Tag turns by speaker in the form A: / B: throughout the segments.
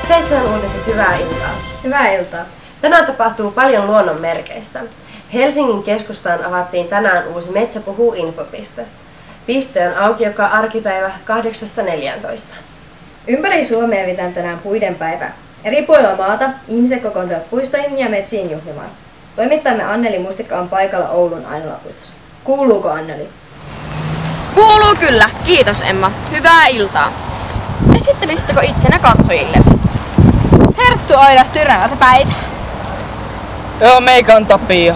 A: 7 uutiset, hyvää iltaa.
B: Hyvää iltaa.
A: Tänään tapahtuu paljon luonnon merkeissä. Helsingin keskustaan avattiin tänään uusi Metsä puhuu -infopiste. Piste on auki joka arkipäivä 8–14.
B: Ympäri Suomea vitään tänään puiden päivä. Eri puolilla maata ihmiset kokoontuvat puistoihin ja metsiin juhlimaan. Toimittajamme Anneli Mustikka on paikalla Oulun Ainolapuistossa. Kuuluuko Anneli?
C: Kuuluu kyllä, kiitos Emma. Hyvää iltaa. Esittelisitkö itsenne katsojille? Herttu Oinas Tyrnävältä päivää.
D: Joo, meikä on Tapio.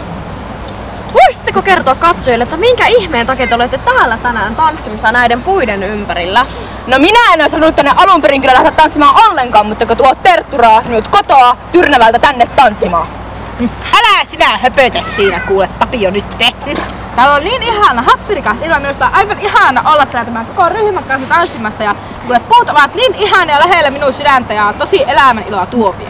C: Voisitteko kertoa katsojille, että minkä ihmeen takia te olette täällä tänään tanssimassa näiden puiden ympärillä?
D: No minä en olisi sanonut tänne alun perin kyllä lähteä tanssimaan ollenkaan, mutta kun tuo Terttu raasi minut kotoa Tyrnävältä tänne tanssimaan.
E: Älä sinä höpötä siinä, kuule Tapio nytte.
C: Täällä on niin ihana, happirikas ilma. Minusta on aivan ihana olla täällä tämän koko ryhmän kanssa tanssimassa. Ja kuule, puut ovat niin ihania lähellä minun sydäntä ja tosi elämän iloa tuovia.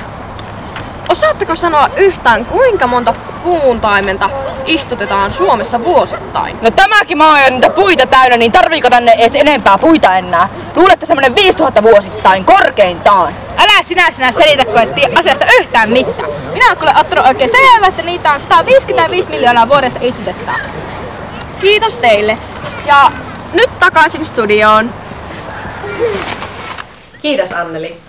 C: Osaatteko sanoa yhtään, kuinka monta puuntaimenta istutetaan Suomessa vuosittain?
D: No tämäkin maa on jo niitä puita täynnä, niin tarviiko tänne edes enempää puita enää? Luulette semmonen 5000 vuosittain, korkeintaan.
E: Älä sinä selitä, kun et tiedä asiasta yhtään mitään.
C: Minä olen kyllä ottanut oikein selvä, että niitä on 155 miljoonaa vuodessa istutetaan. Kiitos teille. Ja nyt takaisin studioon.
A: Kiitos Anneli.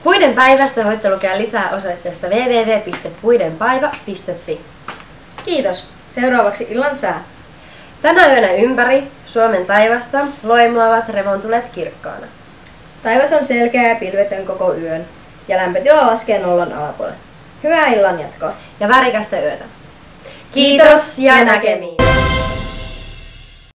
A: Puiden päivästä voitte lukea lisää osoitteesta www.puidenpäivä.fi.
B: Kiitos. Seuraavaksi illan sää.
A: Tänä yönä ympäri Suomen taivasta loimuavat revontulet kirkkaana.
B: Taivas on selkeä ja pilvetön koko yön, ja lämpötila laskee nollan alapuolelle. Hyvää illan jatkoa.
A: Ja värikästä yötä. Kiitos ja näkemiin!